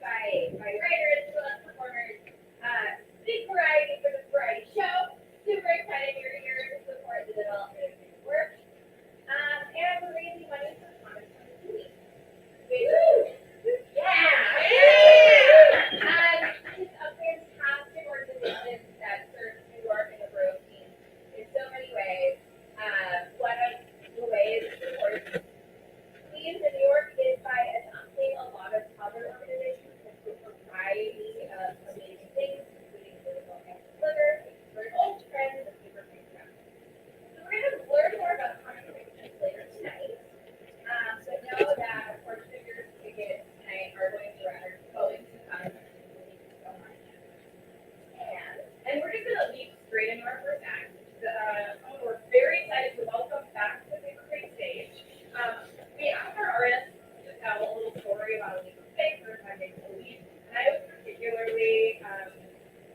by writers, plus performers. Big variety for the variety show. Super excited you're here to support the development of new work. And we're raising money for Comic 22 Woo! Yeah! It's a fantastic organization that serves New York and the borough team in so many ways. One of the ways, of course, Queens in New York is by adopting a lot of other organizations that do a variety of amazing things, including physical and litter, for old trends, and paper pickup. So we're going to learn more about contributions later tonight. But know that, of course, figures tickets tonight are going to come so much. And we're just going to leap straight into our first act. We're very excited to welcome back to the Kraine stage. We asked our artists to tell a little story about a leap of faith or 5 days a week. And I was particularly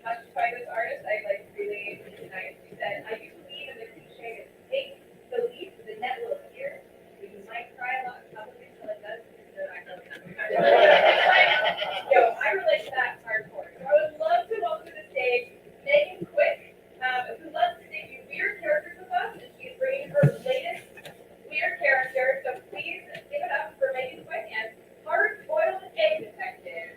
touched by this artist. I really tonight. She said, I do believe in the cliche of take the leap, the net will appear. You might cry a lot, probably until it does. I relate to that hardcore. So I would love to welcome to the stage Megan Quick, who loves to debut weird characters with us, and she's bringing her latest weird character. So please give it up for Megan Quick and Hard-Boiled Egg Detective.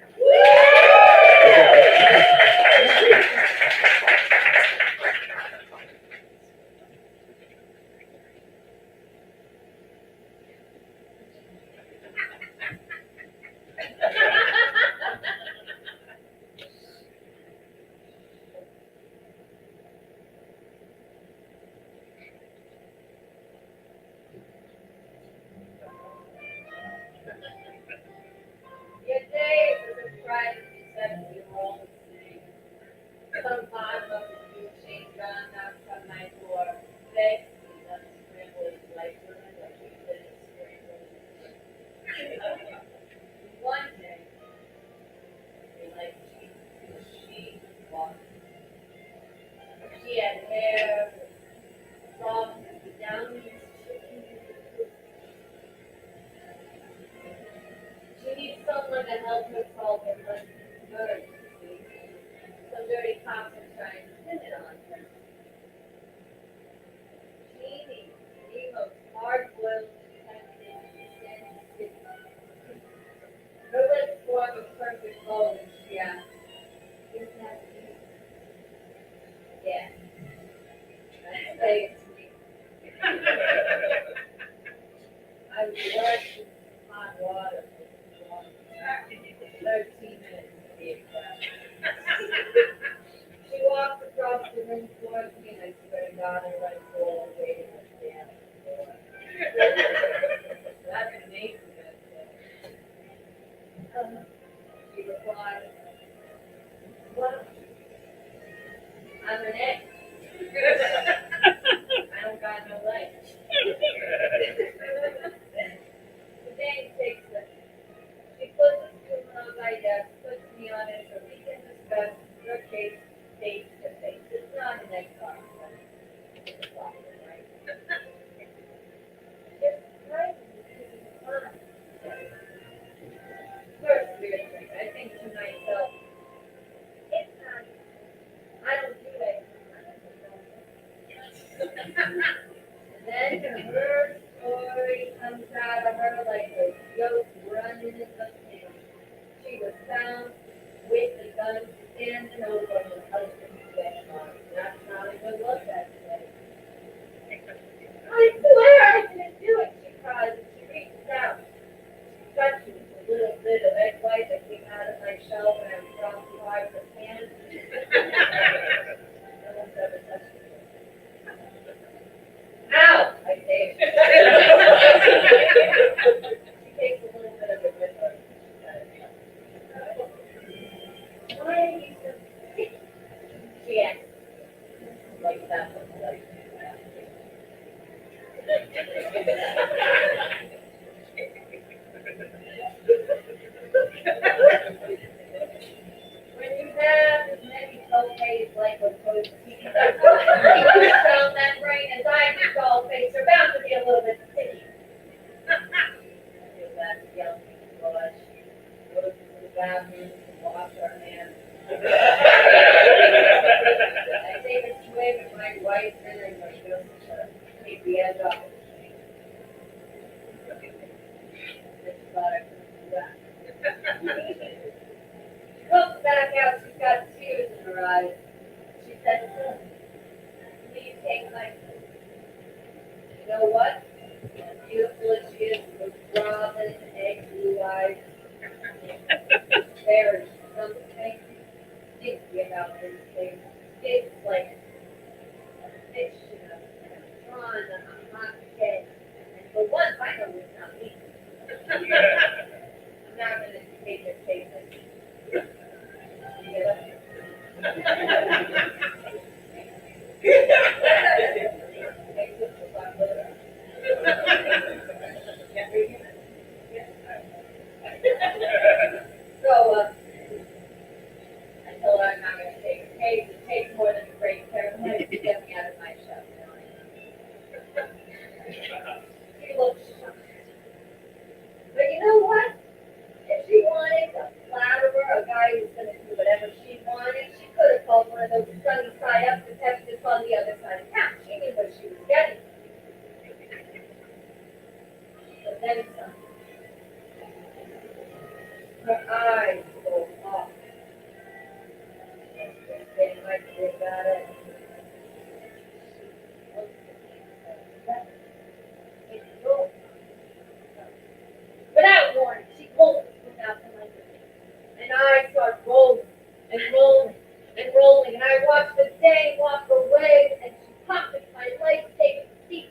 Good day, this is Friday, 7-year-old. Sometimes I'm a few change on that some night for today. That's scrambled like we did scrambled. One day, like she walked. She had hair, soft, downy, she needs someone to help her solve her murder. Some dirty cops are trying to pin it on her. She needs the most hard-boiled detective. Her lips form a perfect bowl and she asks, is that you? Yeah. Say it to me. I was washed in hot water for 13 minutes to be exact. She walks across the room towards me, and I swear to God, I let go all the way to her stand. That's amazing. She replies, well, I'm an ex. I don't got no legs. The day takes us. She puts us to on my desk, puts me on it so we can discuss your case face to face. It's not an Xbox, but it's a software, right? It's right. It's fun. First, weird thing. I think to myself, it's not. I don't do it. And then her story comes out of her like a goat running in the sand. She was found with the gun standing over her husband's dead body. That's not a good look, that day. I swear I didn't do it, she cried, and she reached out. She touched me with a little bit of egg white that came out of my shelf and I was preoccupied with her hand. No one's ever touched me. Ow! I say. She takes a little bit of it with her. Why are you so sick? She asks. Like that. Like when you have as many co-pays like a protein, found that brain and diamond doll face are bound to be a little bit sticky. I feel that yelling blush. Goes to the back. bathroom, wash our hands. I take a swig of my white vinegar just to take the edge off of the thing. Just thought I could do that. She comes back out, she's got tears in her eyes. She says, please take my food. You know what? As beautiful as she is, with robin, egg blue eyes, there's something sticky about this thing. It's like fish in a pond on a hot day. And for once, I know it's not me. I'm not going to take a taste of it. You get it? So, I told her I'm not going to take a taste. It takes more than a great care of me to get me out of my shell. She looked shocked. But you know what? If she wanted to flatter her, a guy who's going to do whatever she wanted, she could have called one of those sunny side up detectives on the other side of town. She knew what she was getting. But then something. Her eyes rolled off. They might think about it. It's yours. Without warning, she pulled the spoon out from under me. And I started rolling and rolling and rolling. And I watched the day walk away and she popped into my leg, taking a seat.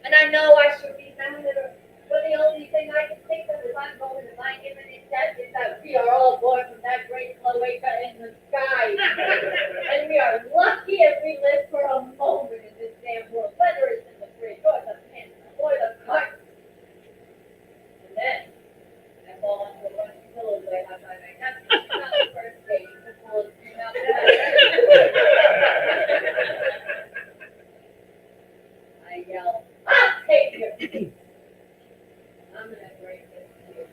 And I know I should be mad at her. But the only thing I can think of is I'm going to my imminent death is that we are all born from that great cloaca in the sky. And we are lucky if we live for a moment in this damn world, whether it's in the fridge or the pen or the cart. And then I fall onto a bunch of pillows right outside my house. It's not the first day you can pull a scream out there. I yell, I'll take your seat. I'm going to break this to you.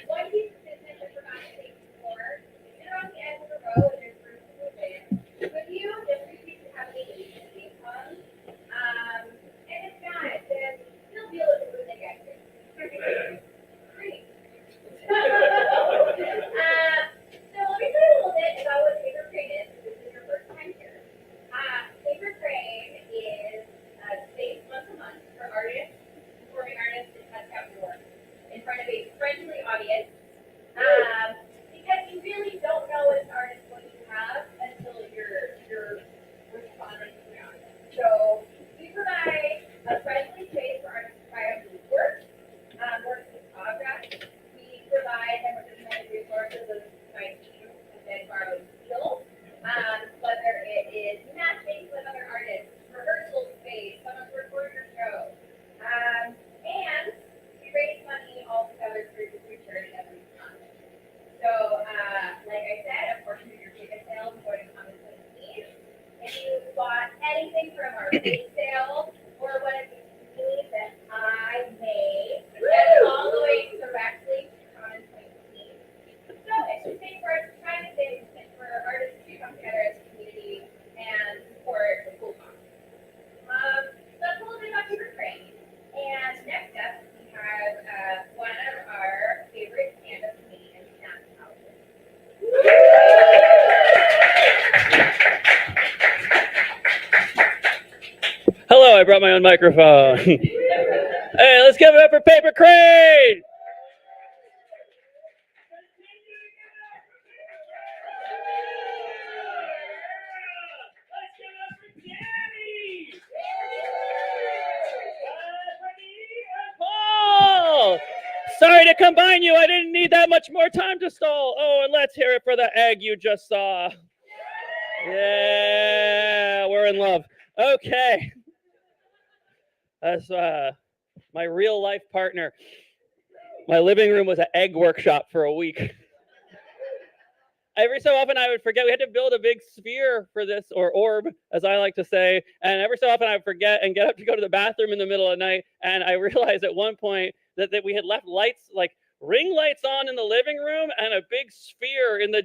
One piece of business I forgot to say before. You're on the edge of the road and there's room to move in. With you, this repeats to have any agency income. And if not, then still deal with it when they get here. Great. So let me tell you a little bit about what Paper Kraine is. This is your first time here. Paper Kraine is a space once a month for artists, performing artists, to test out your work in front of a friendly audience, because you really don't know as an artist what you have until you're responding to the audience. So we provide a friendly space for artists to try out new work, works with autographs. We provide them with as many resources as my team and then borrowed skills, whether it is matching with other artists, rehearsal space, someone's recording your show, and raise money all together through charity every month. So, like I said, a portion of your ticket sales is going to come into the team. If you bought anything from our bake sale or one of these teams that I made, that's all the way directly to Common Point team. So it's just safe for us to try to save and for artists to come together as a community and support the cool cause. That's a little bit about Paper Kraine. And next up, have one of our favorite stand-up comedians, Matt Howard. Hello, I brought my own microphone. Hey, let's give it up for Paper Kraine! Sorry to combine you. I didn't need that much more time to stall. Oh, and let's hear it for the egg you just saw. Yeah, we're in love. Okay. That's my real life partner. My living room was an egg workshop for a week. Every so often I would forget. We had to build a big sphere for this, or orb, as I like to say. And every so often I would forget and get up to go to the bathroom in the middle of the night. And I realized at one point that we had left lights, like ring lights on in the living room and a big sphere in the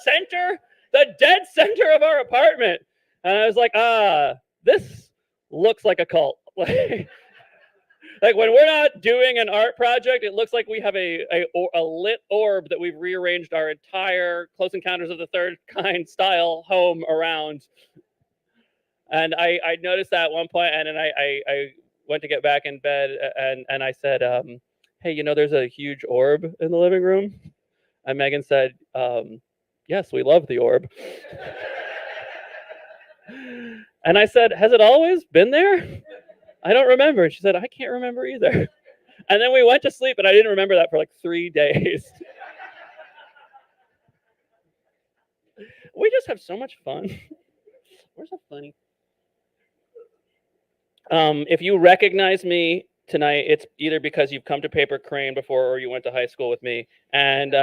center, the dead center of our apartment. And I was like, this looks like a cult. Like when we're not doing an art project, it looks like we have a lit orb that we've rearranged our entire Close Encounters of the Third Kind style home around. And I noticed that at one point, and then I went to get back in bed, and I said, hey, there's a huge orb in the living room. And Megan said, yes, we love the orb. And I said, has it always been there? I don't remember. And she said, I can't remember either. And then we went to sleep, and I didn't remember that for like 3 days. We just have so much fun. We're so funny. If you recognize me tonight, it's either because you've come to Paper Kraine before, or you went to high school with me, and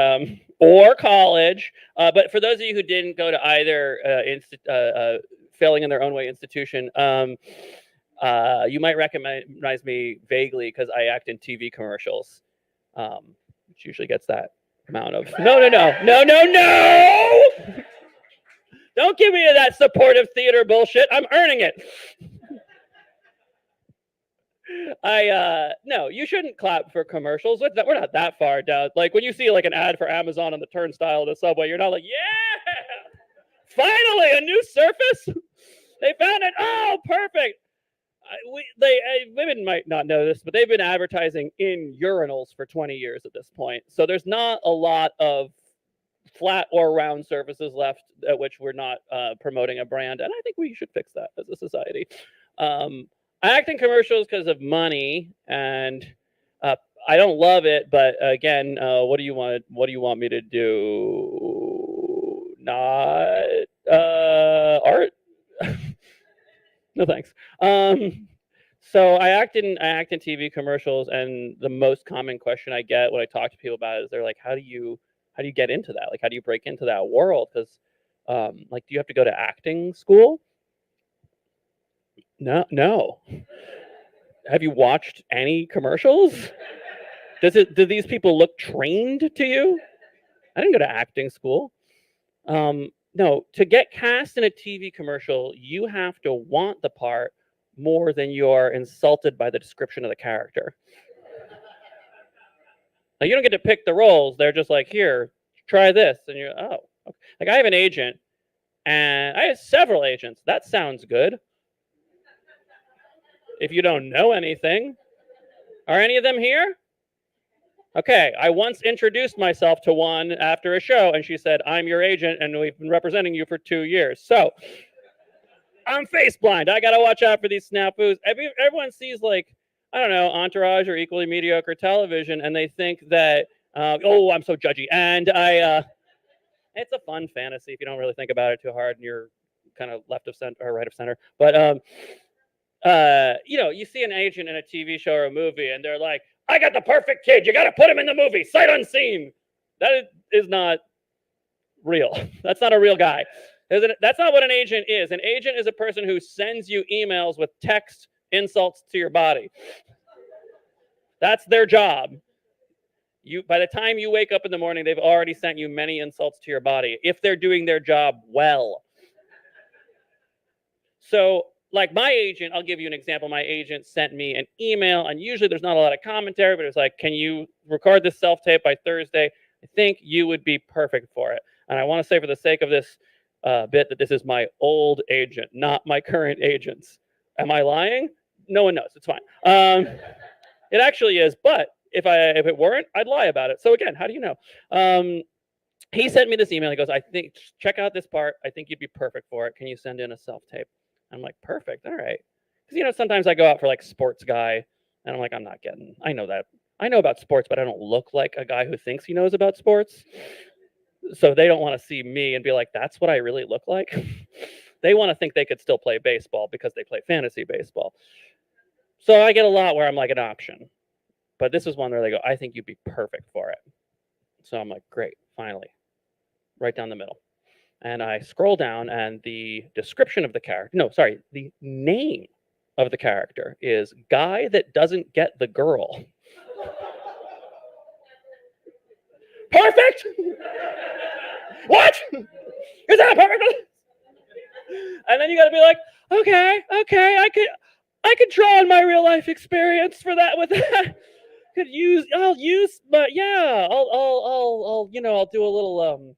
or college. But for those of you who didn't go to either failing in their own way institution, you might recognize me vaguely because I act in TV commercials, which usually gets that amount of no. Don't give me that supportive theater bullshit. I'm earning it. No, you shouldn't clap for commercials. We're not that far down. Like when you see like an ad for Amazon on the turnstile of the subway, you're not like, yeah, finally a new surface. They found it. Oh, perfect. Women might not know this, but they've been advertising in urinals for 20 years at this point. So there's not a lot of flat or round surfaces left at which we're not promoting a brand. And I think we should fix that as a society. I act in commercials because of money, and I don't love it. But again, what do you want me to do? Not art. No thanks. So I act in TV commercials, and the most common question I get when I talk to people about it is they're like, how do you get into that? Like, how do you break into that world? Because like, do you have to go to acting school? No. Have you watched any commercials? Do these people look trained to you? I didn't go to acting school. No, to get cast in a TV commercial, you have to want the part more than you're insulted by the description of the character. Now, you don't get to pick the roles. They're just like, here, try this. And you're, oh. Okay. Like, I have an agent, and I have several agents. That sounds good. If you don't know anything. Are any of them here? Okay, I once introduced myself to one after a show, and she said, I'm your agent, and we've been representing you for 2 years. So I'm face blind. I got to watch out for these snafus. Everyone sees, like, I don't know, Entourage or Equally Mediocre Television, and they think that, oh, I'm so judgy. And it's a fun fantasy if you don't really think about it too hard and you're kind of left of center or right of center. But, you see an agent in a TV show or a movie, and they're like, I got the perfect kid. You got to put him in the movie, sight unseen. That is not real. That's not a real guy. That's not what an agent is. An agent is a person who sends you emails with text insults to your body. That's their job. By the time you wake up in the morning, they've already sent you many insults to your body, if they're doing their job well. So, like my agent, I'll give you an example. My agent sent me an email, and usually there's not a lot of commentary, but it was like, can you record this self-tape by Thursday? I think you would be perfect for it. And I want to say, for the sake of this bit, that this is my old agent, not my current agents. Am I lying? No one knows. It's fine. It actually is, but if it weren't, I'd lie about it. So again, how do you know? He sent me this email. He goes, I think, check out this part. I think you'd be perfect for it. Can you send in a self-tape? I'm like, perfect. All right. Because, sometimes I go out for like sports guy, and I'm like, I know that. I know about sports, but I don't look like a guy who thinks he knows about sports. So they don't want to see me and be like, that's what I really look like. They want to think they could still play baseball because they play fantasy baseball. So I get a lot where I'm like an option. But this is one where they go, I think you'd be perfect for it. So I'm like, great, finally. Right down the middle. And I scroll down, and the description of the character, no, sorry, the name of the character is Guy That Doesn't Get the Girl. Perfect! What? Is that perfect? And then you got to be like, okay, I could draw on my real life experience for that. With that, I'll use, but yeah, I'll I'll do a little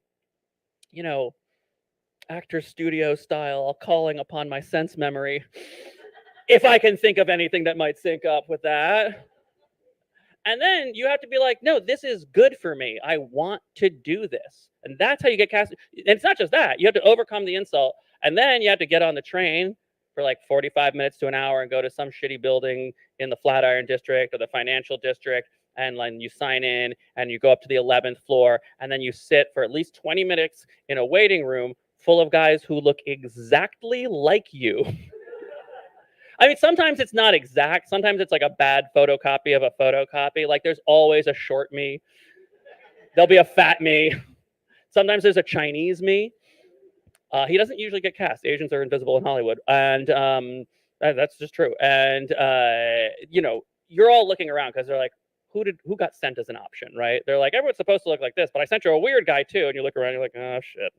actor studio style, calling upon my sense memory, if I can think of anything that might sync up with that. And then you have to be like, no, this is good for me. I want to do this. And that's how you get cast. And it's not just that. You have to overcome the insult. And then you have to get on the train for like 45 minutes to an hour and go to some shitty building in the Flatiron district or the financial district. And then you sign in and you go up to the 11th floor. And then you sit for at least 20 minutes in a waiting room full of guys who look exactly like you. I mean, sometimes it's not exact. Sometimes it's like a bad photocopy of a photocopy. Like there's always a short me. There'll be a fat me. Sometimes there's a Chinese me. He doesn't usually get cast. Asians are invisible in Hollywood. And that's just true. And, you're all looking around because they're like, who got sent as an option, right? They're like, everyone's supposed to look like this, but I sent you a weird guy too. And you look around, you're like, oh, shit.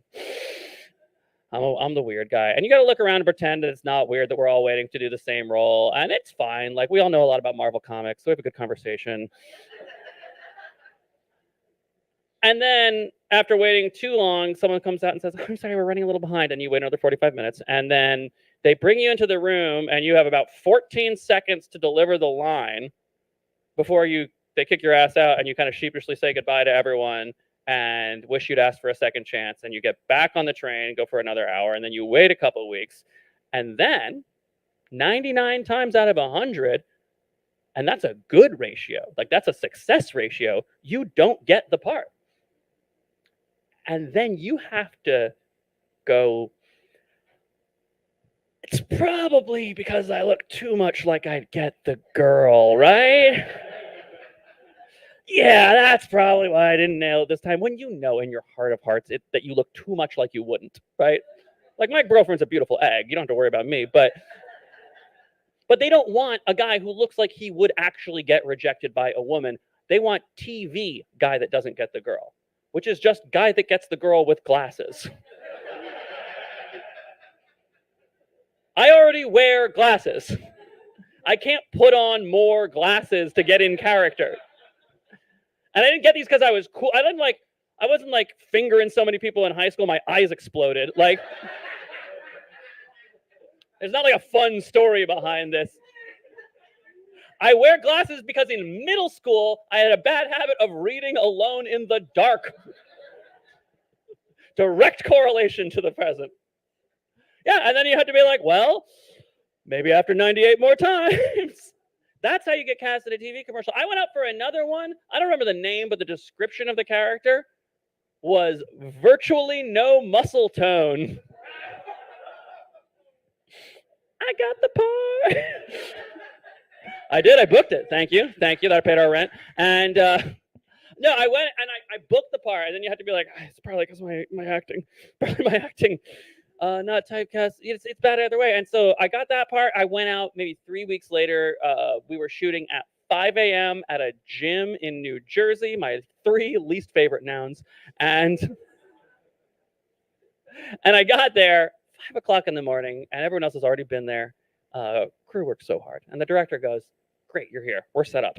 I'm the weird guy. And you got to look around and pretend that it's not weird that we're all waiting to do the same role. And it's fine. Like, we all know a lot about Marvel Comics, so we have a good conversation. And then after waiting too long, someone comes out and says, I'm sorry, we're running a little behind. And you wait another 45 minutes. And then they bring you into the room, and you have about 14 seconds to deliver the line before they kick your ass out, and you kind of sheepishly say goodbye to everyone and wish you'd asked for a second chance, and you get back on the train, go for another hour, and then you wait a couple of weeks, and then 99 times out of 100, and that's a good ratio, like that's a success ratio, you don't get the part. And then you have to go, it's probably because I look too much like I'd get the girl, right? Yeah, that's probably why I didn't nail it this time. When you know in your heart of hearts that you look too much like you wouldn't, right? Like, my girlfriend's a beautiful egg. You don't have to worry about me. But they don't want a guy who looks like he would actually get rejected by a woman. They want TV guy that doesn't get the girl, which is just guy that gets the girl with glasses. I already wear glasses. I can't put on more glasses to get in character. And I didn't get these because I was cool. I wasn't like fingering so many people in high school, my eyes exploded. Like, there's not like a fun story behind this. I wear glasses because in middle school, I had a bad habit of reading alone in the dark. Direct correlation to the present. Yeah, and then you had to be like, well, maybe after 98 more times. That's how you get cast in a TV commercial. I went up for another one. I don't remember the name, but the description of the character was virtually no muscle tone. I got the part. I did. I booked it. Thank you. That I paid our rent. And no, I went and I booked the part. And then you have to be like, it's probably because my acting. Probably my acting. Not typecast. It's bad either way. And so I got that part. I went out maybe 3 weeks later. We were shooting at 5 a.m. at a gym in New Jersey, my 3 least favorite nouns. And I got there 5 o'clock in the morning, and everyone else has already been there. Crew worked so hard. And the director goes, great, you're here. We're set up.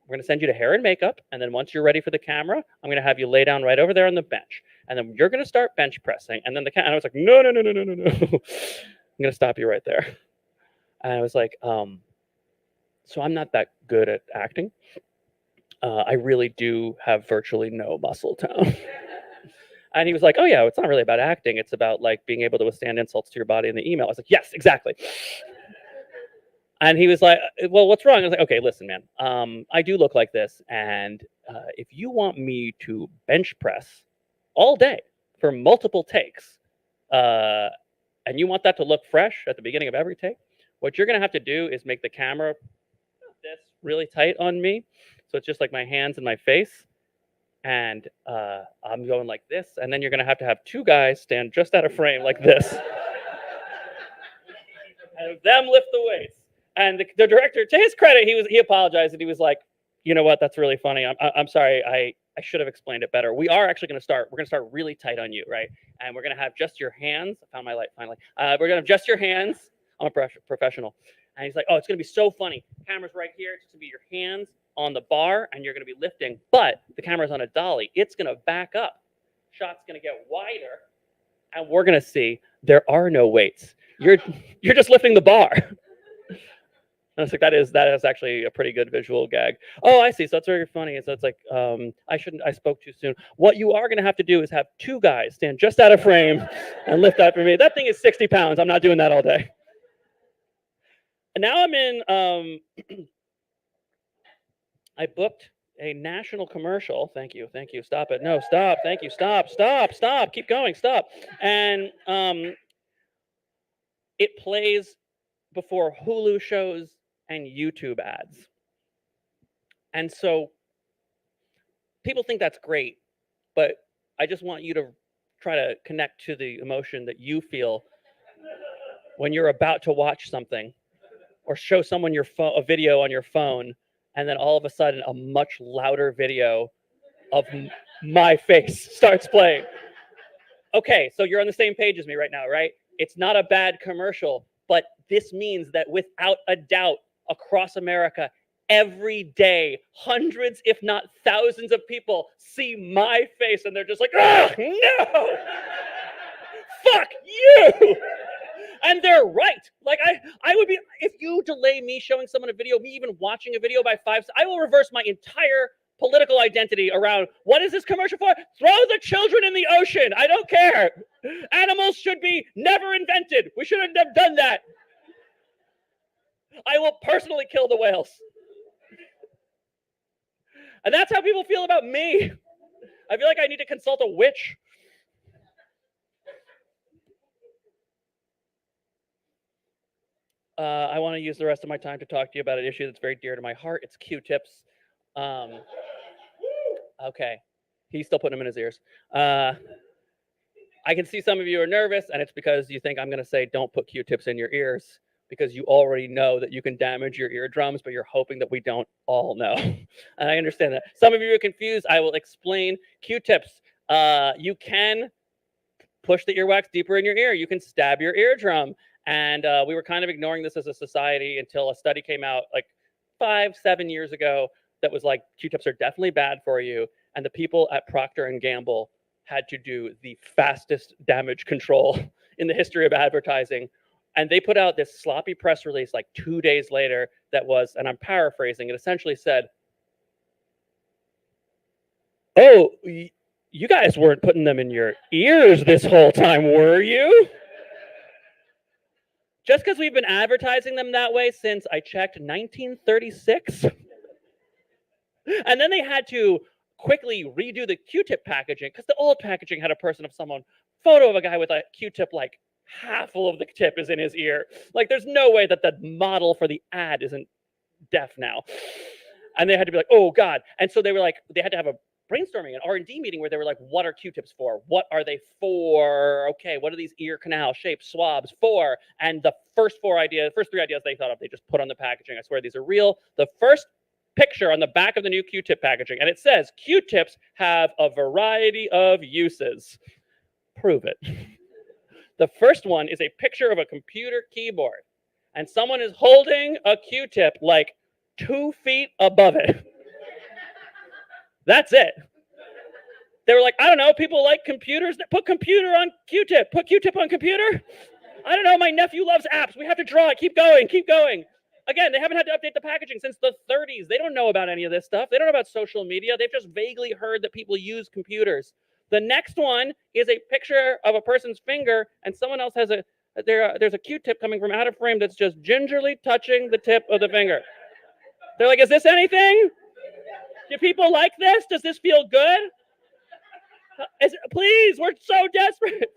We're going to send you to hair and makeup. And then once you're ready for the camera, I'm going to have you lay down right over there on the bench. And then you're going to start bench pressing. And then and I was like, no. I'm going to stop you right there. And I was like, so I'm not that good at acting. I really do have virtually no muscle tone. And he was like, oh yeah, it's not really about acting. It's about like being able to withstand insults to your body in the email. I was like, yes, exactly. And he was like, well, what's wrong? I was like, okay, listen, man, I do look like this. And if you want me to bench press all day for multiple takes, and you want that to look fresh at the beginning of every take, what you're gonna have to do is make the camera this really tight on me. So it's just like my hands and my face. And I'm going like this. And then you're gonna have two guys stand just out of frame like this. And them lift the weights. And the director, to his credit, he apologized and he was like, you know what, that's really funny. I'm sorry, I should have explained it better. We are actually gonna start, we're gonna start really tight on you, right? And we're gonna have just your hands. I found my light finally. We're gonna have just your hands. I'm a professional. And he's like, oh, it's gonna be so funny. Camera's right here, it's just gonna be your hands on the bar and you're gonna be lifting, but the camera's on a dolly. It's gonna back up. Shot's gonna get wider, and we're gonna see there are no weights. You're just lifting the bar. I was like, that is actually a pretty good visual gag. Oh, I see. So that's very funny. So it's like, I spoke too soon. What you are gonna have to do is have two guys stand just out of frame and lift up for me. That thing is 60 pounds. I'm not doing that all day. And now I'm in, I booked a national commercial. Thank you. Stop it. No, stop. Thank you. Stop. Keep going. Stop. And it plays before Hulu shows and YouTube ads. And so people think that's great, but I just want you to try to connect to the emotion that you feel when you're about to watch something or show someone a video on your phone, and then all of a sudden a much louder video of my face starts playing. Okay, so you're on the same page as me right now, right? It's not a bad commercial, but this means that without a doubt, across America, every day, hundreds, if not thousands of people see my face and they're just like, oh, no! Fuck you! And they're right. Like I would be, if you delay me showing someone a video, me even watching a video by 5, I will reverse my entire political identity around what is this commercial for? Throw the children in the ocean. I don't care. Animals should be never invented. We shouldn't have done that. I will personally kill the whales. And that's how people feel about me. I feel like I need to consult a witch. I want to use the rest of my time to talk to you about an issue that's very dear to my heart. It's Q-tips. Okay. He's still putting them in his ears. I can see some of you are nervous, and it's because you think I'm going to say don't put Q-tips in your ears, because you already know that you can damage your eardrums, but you're hoping that we don't all know. And I understand that. Some of you are confused. I will explain. Q-tips. You can push the earwax deeper in your ear. You can stab your eardrum. And we were kind of ignoring this as a society until a study came out like 5-7 years ago that was like, Q-tips are definitely bad for you. And the people at Procter & Gamble had to do the fastest damage control in the history of advertising. And they put out this sloppy press release like 2 days later that was, and I'm paraphrasing, it essentially said, oh, you guys weren't putting them in your ears this whole time, were you? Just because we've been advertising them that way since, I checked, 1936. And then they had to quickly redo the Q-tip packaging because the old packaging had a photo of a guy with a Q-tip, like half of the tip is in his ear. Like there's no way that the model for the ad isn't deaf now. And they had to be like, oh God. And so they were like, they had to have a brainstorming, an R&D meeting where they were like, what are Q-tips for? What are they for? Okay, what are these ear canal shaped swabs for? And the first three ideas they thought of, they just put on the packaging. I swear these are real. The first picture on the back of the new Q-tip packaging, and it says, Q-tips have a variety of uses. Prove it. The first one is a picture of a computer keyboard, and someone is holding a Q-tip like 2 feet above it. That's it. They were like, I don't know, people like computers. Put computer on Q-tip. Put Q-tip on computer. I don't know, my nephew loves apps. We have to draw it. Keep going. Again, they haven't had to update the packaging since the 30s. They don't know about any of this stuff. They don't know about social media. They've just vaguely heard that people use computers. The next one is a picture of a person's finger, and someone else has there's a Q-tip coming from out of frame that's just gingerly touching the tip of the finger. They're like, is this anything? Do people like this? Does this feel good? Please, we're so desperate.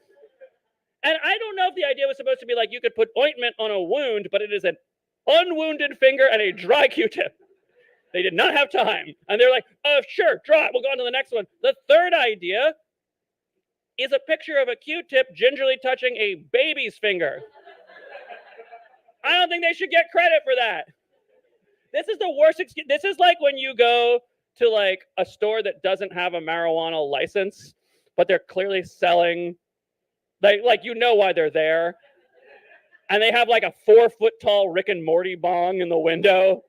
And I don't know if the idea was supposed to be like you could put ointment on a wound, but it is an unwounded finger and a dry Q-tip. They did not have time. And they're like, oh, sure, draw it. We'll go on to the next one. The third idea is a picture of a Q-tip gingerly touching a baby's finger. I don't think they should get credit for that. This is the worst excuse. This is like when you go to like a store that doesn't have a marijuana license, but they're clearly selling, like you know why they're there. And they have like a 4-foot tall Rick and Morty bong in the window.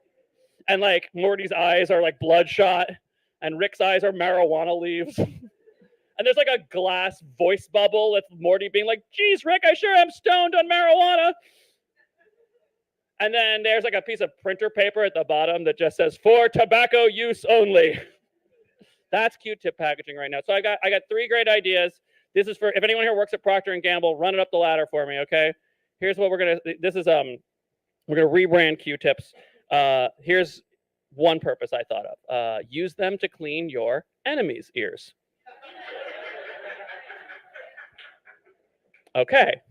And like Morty's eyes are like bloodshot, and Rick's eyes are marijuana leaves. And there's like a glass voice bubble with Morty being like, geez, Rick, I sure am stoned on marijuana. And then there's like a piece of printer paper at the bottom that just says, for tobacco use only. That's Q-tip packaging right now. So I got 3 great ideas. This is for, if anyone here works at Procter & Gamble, run it up the ladder for me, okay? Here's what we're going to, this is, we're going to rebrand Q-tips. Here's one purpose I thought of. Use them to clean your enemy's ears. Okay,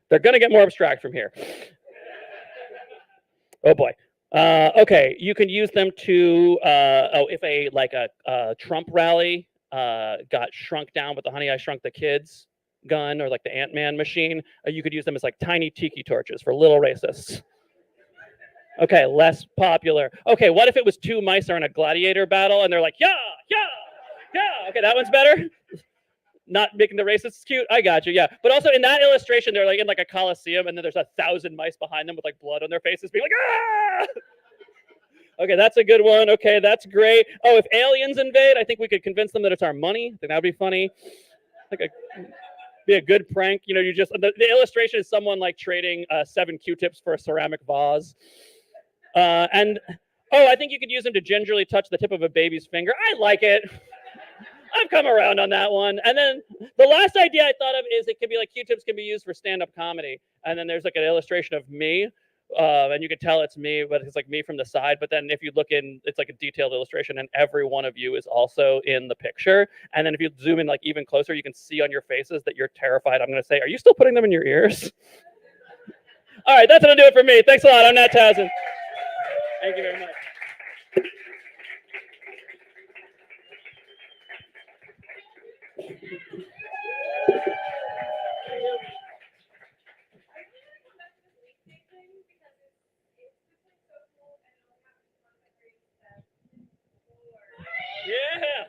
they're going to get more abstract from here. Oh boy. Okay, you can use them to, if a Trump rally got shrunk down with the Honey, I Shrunk the Kids gun or like the Ant-Man machine, you could use them as like tiny tiki torches for little racists. Okay, less popular. Okay, what if it was 2 mice are in a gladiator battle and they're like, yeah, yeah, yeah. Okay, that one's better. Not making the racists cute. I got you. Yeah, but also in that illustration, they're like in like a coliseum, and then there's 1,000 mice behind them with like blood on their faces, being like, ah. Okay, that's a good one. Okay, that's great. Oh, if aliens invade, I think we could convince them that it's our money. I think that'd be funny. Like be a good prank. You know, you just the illustration is someone like trading 7 Q-tips for a ceramic vase. And I think you could use them to gingerly touch the tip of a baby's finger. I like it. I've come around on that one. And then the last idea I thought of is it could be like Q-tips can be used for stand-up comedy. And then there's like an illustration of me. And you can tell it's me, but it's like me from the side. But then if you look in, it's like a detailed illustration, and every one of you is also in the picture. And then if you zoom in like even closer, you can see on your faces that you're terrified. I'm going to say, are you still putting them in your ears? All right, that's going to do it for me. Thanks a lot. I'm Nat Townsend. Thank you very much. Yeah.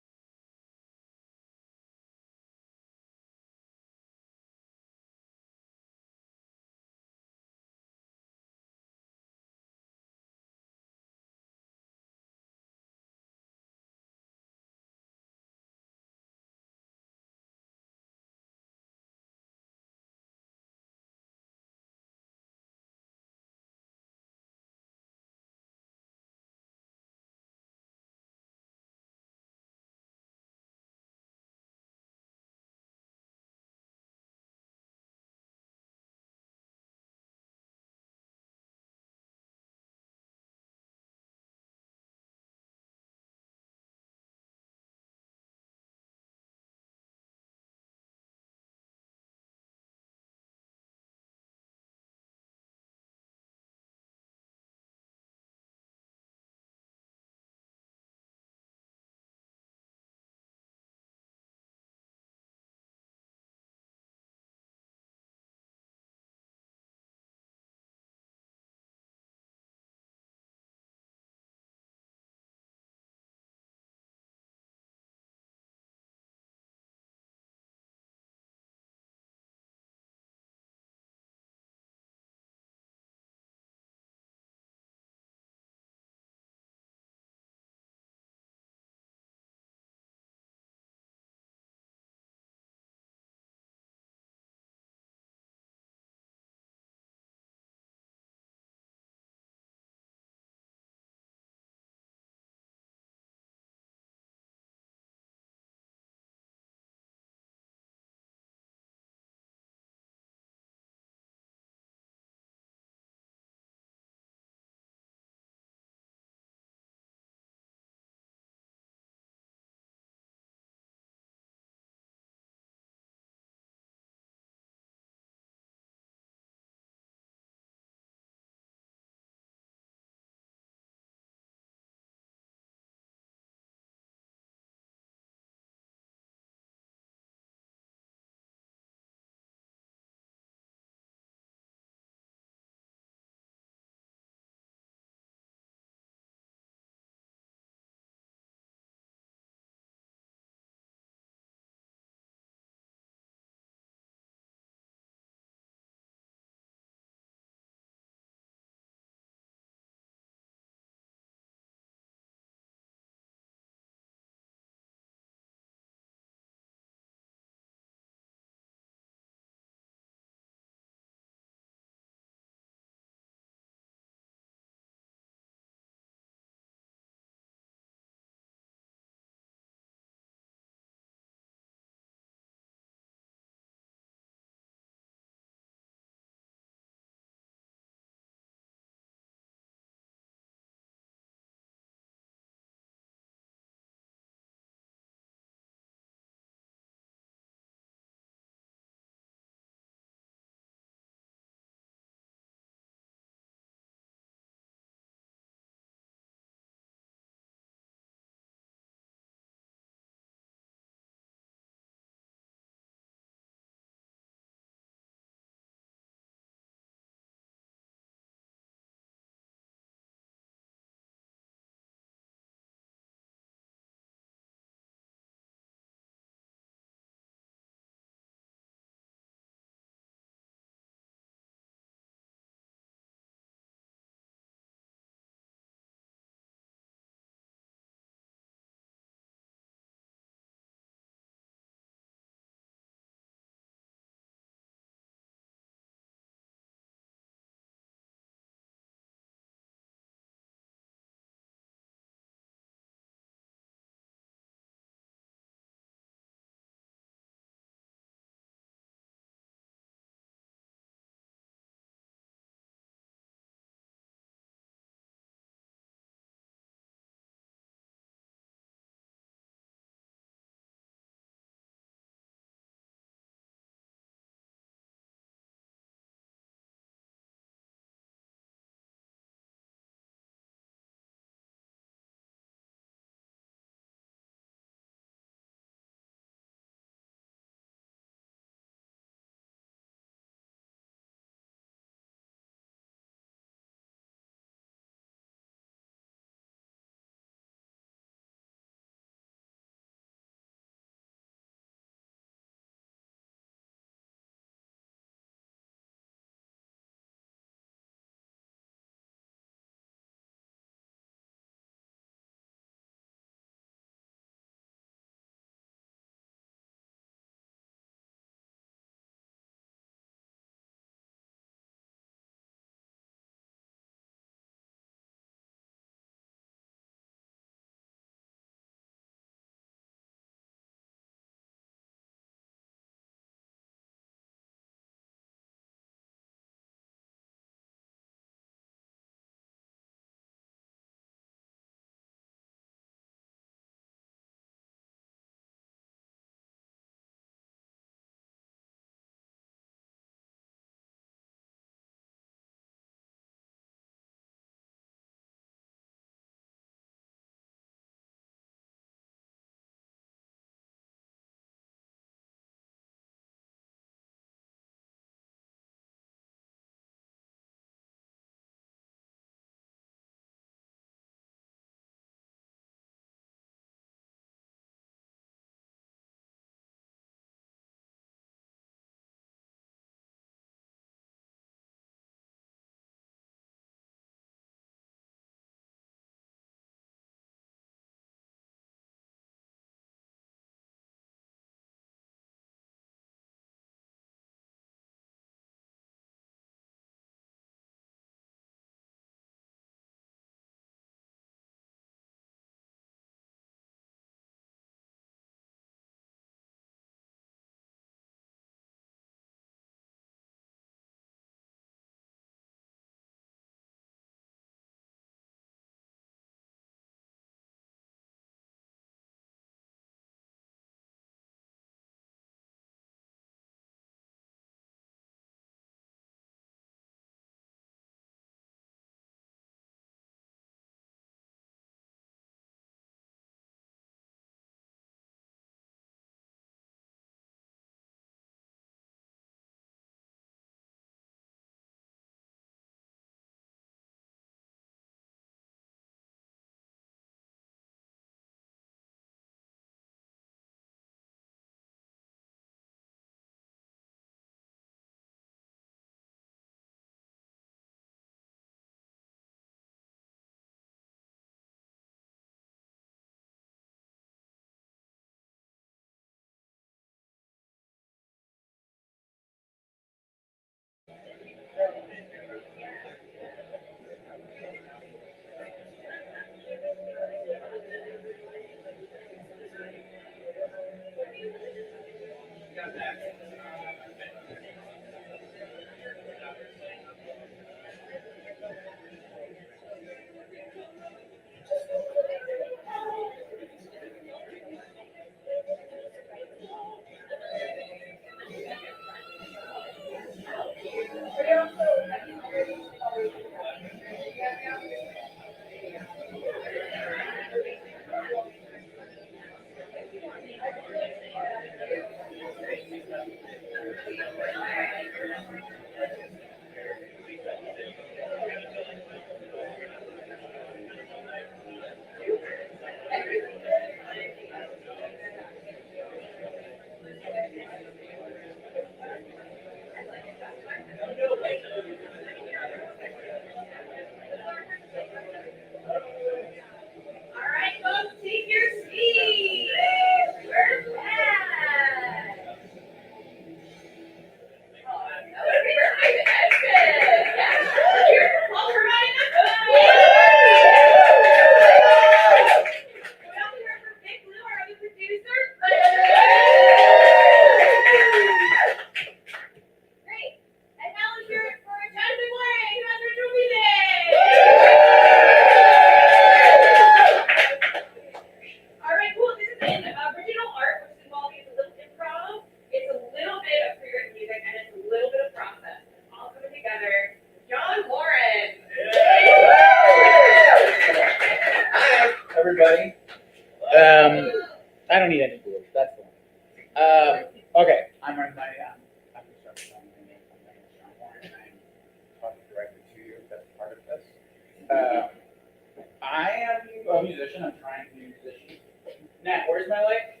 Where's my light?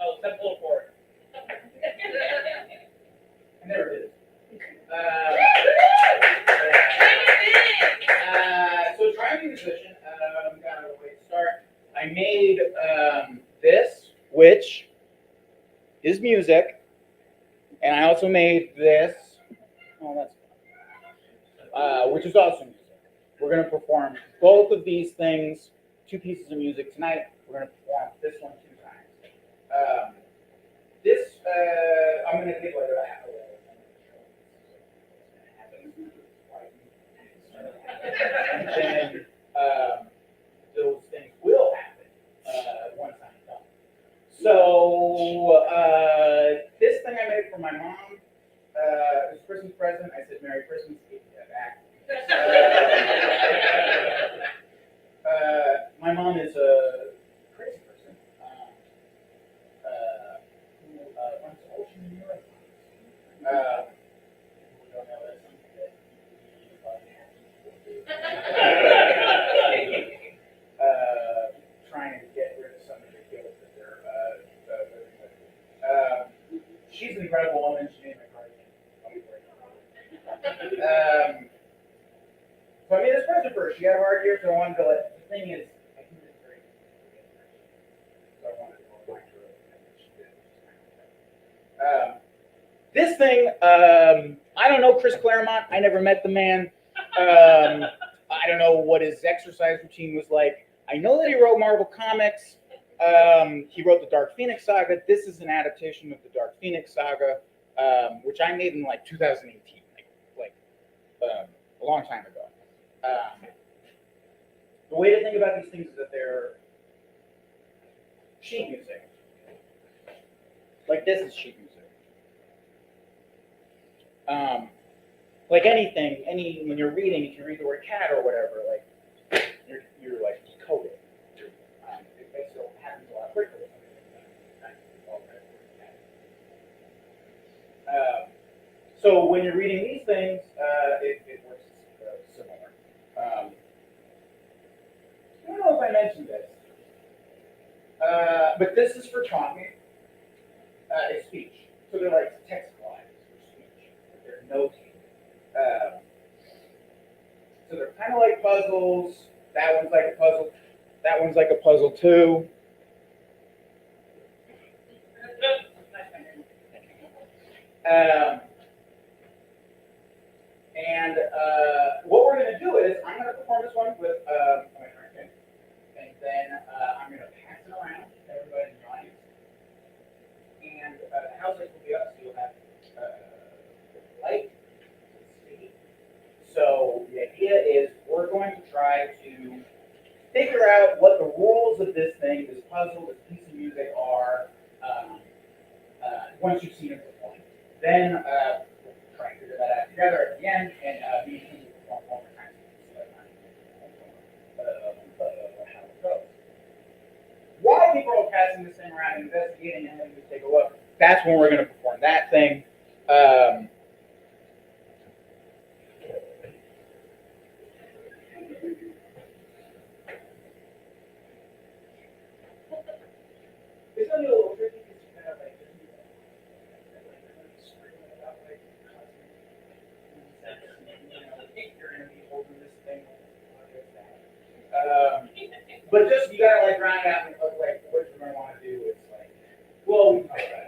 Oh, step a little forward. I never did. So trying to be a musician, got a way to start. I made this, which is music, and I also made this, which is also music. We're going to perform both of these things, 2 pieces of music tonight. We're going to perform this one 2 times. I'm going to take like that. And then those things will happen once I'm done. So this thing I made for my mom, it was a Christmas present. I said, "Merry Christmas," gave me that back. My mom is a crazy person who runs ocean marathons. We don't know that trying to get rid of some of the guilt that they're living with. She's an incredible woman. She named my cardigan. So I made this present for her. She had a hard year, so I wanted to let. The thing is, I do this very. So I wanted to go back to her, and she did. This thing, I don't know Chris Claremont. I never met the man. I don't know what his exercise routine was like. I know that he wrote Marvel Comics. He wrote the Dark Phoenix saga. This is an adaptation of the Dark Phoenix saga, which I made in like 2018, a long time ago. The way to think about these things is that they're sheet music. Like this is sheet music. Like anything, when you're reading, if you read the word cat or whatever, like you're like decoding. It makes it happens a lot quicker. So when you're reading these things, it works similar. I don't know if I mentioned this, but this is for talking. It's speech. So they're like text lines for speech. They're notated. So they're kind of like puzzles. That one's like a puzzle. That one's like a puzzle too. And what we're going to do is I'm going to perform this one with my friend Kraine, and then I'm going to pass it around to everybody in the audience. And the house lights will be up, so you'll have light to see. So the idea is we're going to try to figure out what the rules of this thing, this puzzle, this piece of music are once you've seen it perform. Then we'll try and figure that out together at the end, and me and you will perform one more time so how it goes. While people are passing this thing around and investigating and letting us take a look, that's when we're going to perform that thing. It's going to be a little tricky because you kind of like screaming about like you're going to be holding this thing. But just you gotta like round out and look like what you're going to want to do. It's like, well, we can talk about that.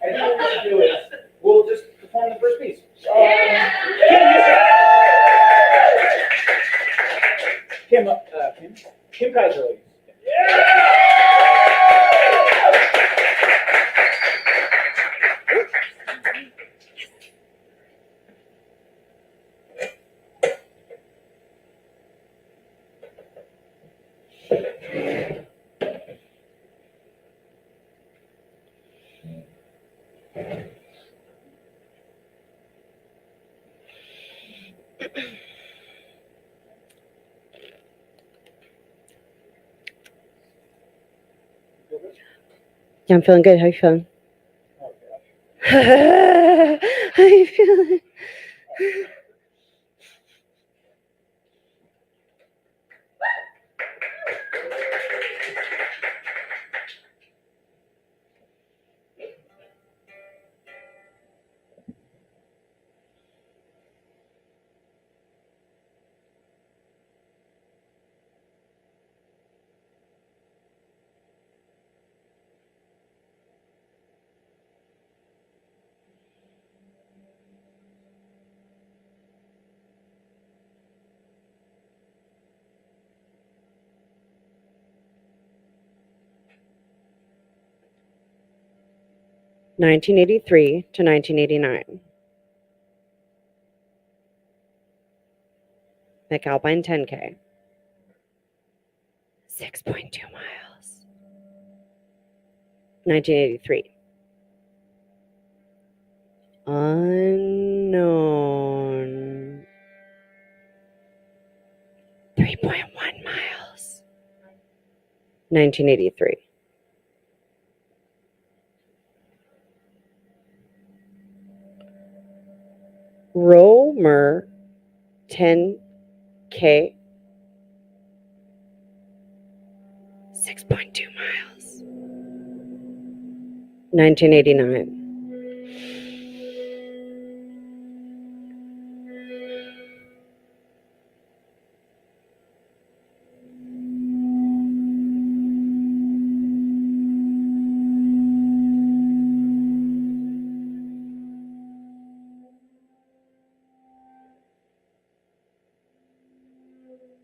I think what we're going to do is we'll just perform the first piece. Kim Kaiser, ladies. Yeah, I'm feeling good. How you feeling? How you feeling? 1983 to 1989. McAlpine 10K. 6.2 miles. 1983. Unknown. 3.1 miles. 1983. Romer 10K. 6.2 miles. 1989.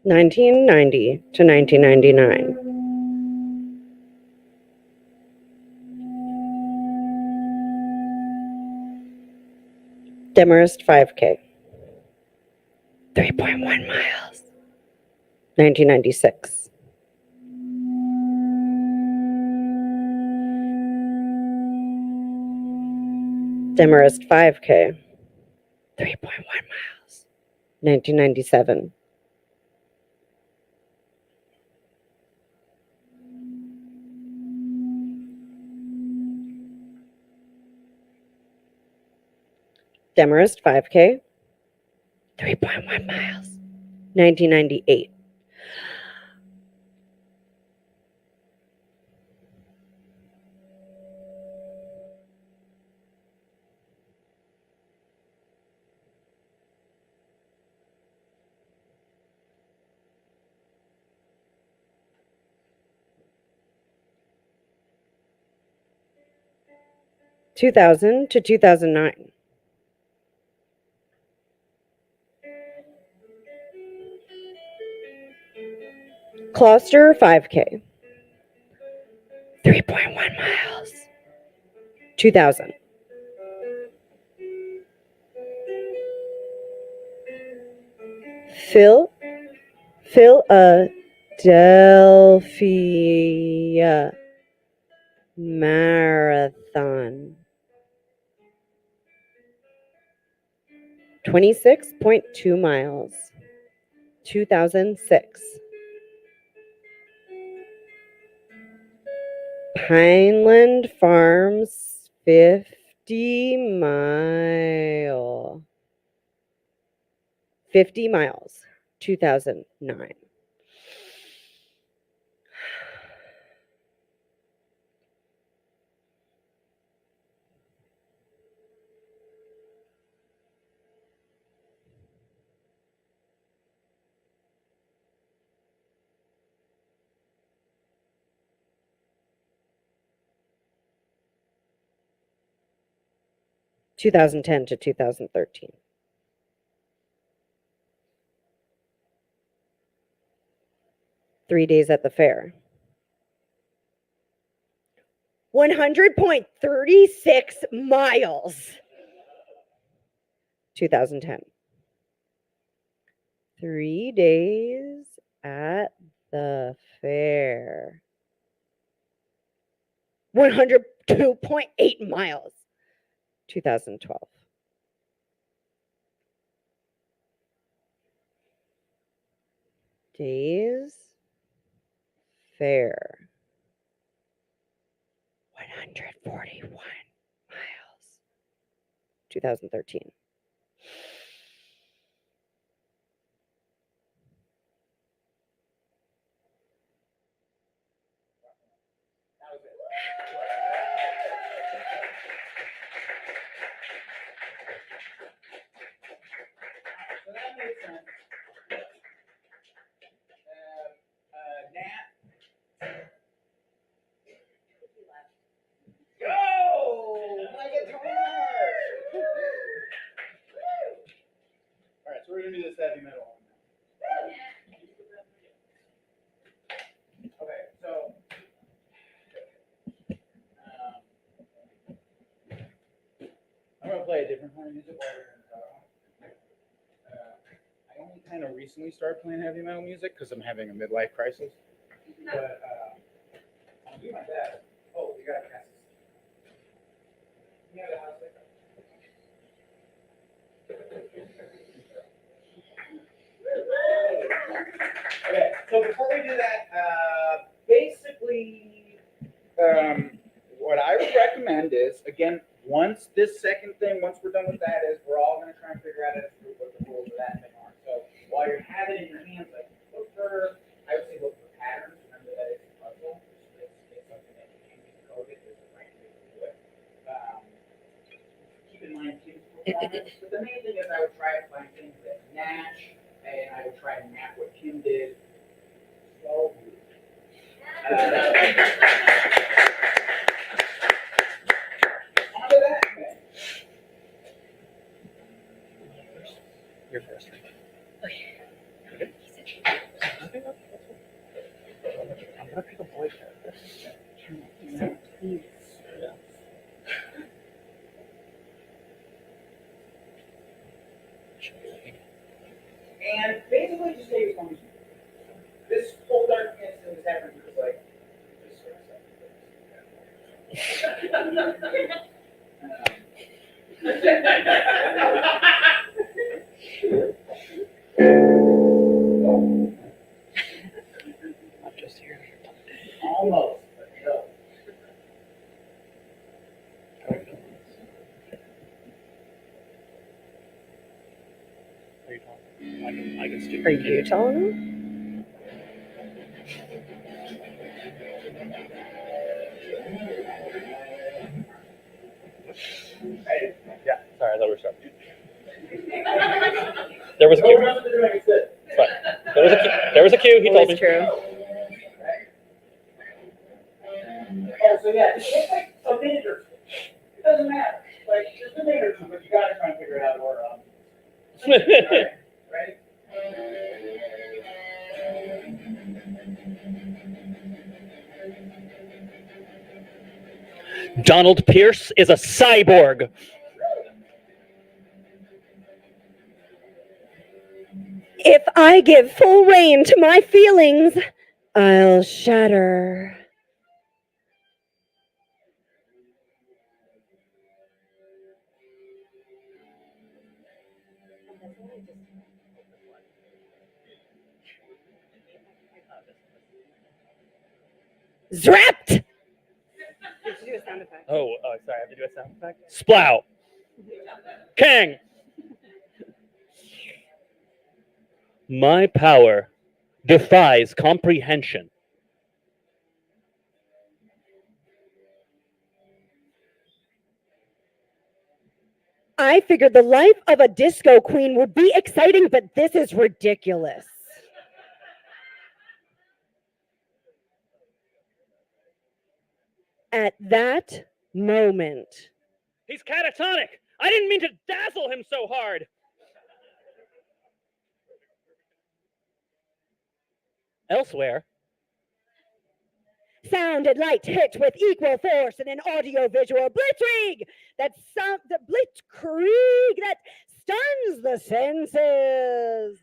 (1990 to 1999). Demarest 5K. 3.1 miles. 1996. Demarest 5K. 3.1 miles. 1997. Demarest 5K. 3.1 miles. 1998. (2000 to 2009). Gloucester 5K. 3.1 miles. 2000. Philadelphia Marathon. 26.2 miles. 2006. Pineland Farms 50 mile. 50 miles. 2009. (2010 to 2013). Three days at the fair. 100.36 miles. 2010. 3 days at the fair. 102.8 miles. 2012. Days fair. 141 miles. 2013. That was it. So that made sense. Nat. Go! My guitar! All right, so we're gonna do this heavy metal one now. Okay, so playing music while you're in I only kind of recently started playing heavy metal music because I'm having a midlife crisis. But I'll do my best. Oh, we gotta pass this. You have the house there? Okay, so before we do that, basically, what I would recommend is, again, once we're done with that, is we're all going to try and figure out as a group what the rules of that thing are. So while you have it in your hands, like I would say look for patterns. Remember that it's a puzzle. It's something that you can decode it. There's a right way to do it. Keep in mind team performance. But the main thing is I would try to find things that match, and I would try to map what Kim did. So onto that thing. You're first. I'm gonna pick a boy character. And basically just take it from this whole darkness thing is happening because like just sort I'm just here. almost, but no. Are you talking? I can skip. Are you telling him? Hey, Yeah, sorry, I thought we were starting. There was a no cue. nothing to do like this. It's fine. There was a cue. He told me. Always true. Oh, so yeah, just take like a minute or two. It doesn't matter. Like just a minute or two, but you gotta try and figure it out or Alright, ready? Donald Pierce is a cyborg. If I give full rein to my feelings, I'll shatter. Zrapped! Oh, sorry, I have to do a sound effect. Splout. Kang. My power defies comprehension. I figured the life of a disco queen would be exciting, but this is ridiculous. At that moment, He's catatonic. I didn't mean to dazzle him so hard. Elsewhere, sound and light hit with equal force in an audio-visual blitzkrieg the blitzkrieg that stuns the senses.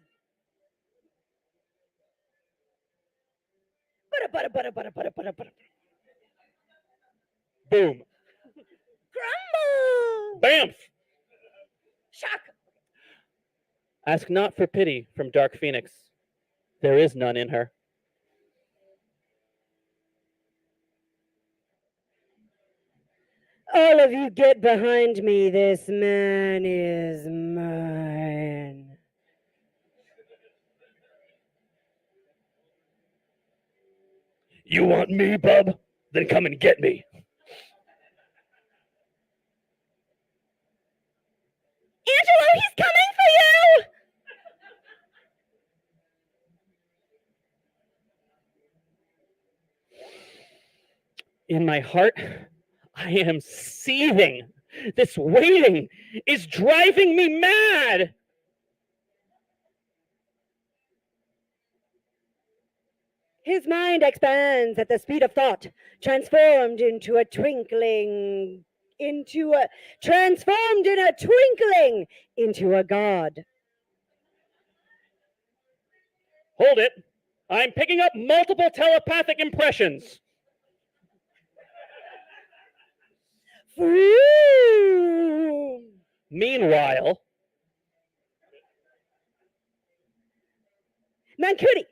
boom. Grumble! Bamf. Shock! Ask not for pity from Dark Phoenix. There is none in her. All of you get behind me. This man is mine. You want me, bub? Then come and get me. Angelo, he's coming for you! In my heart, I am seething. This waiting is driving me mad. His mind expands at the speed of thought, transformed into a twinkling transformed in a twinkling into a god. Hold it. I'm picking up multiple telepathic impressions. Vroom. Meanwhile, Mancuti,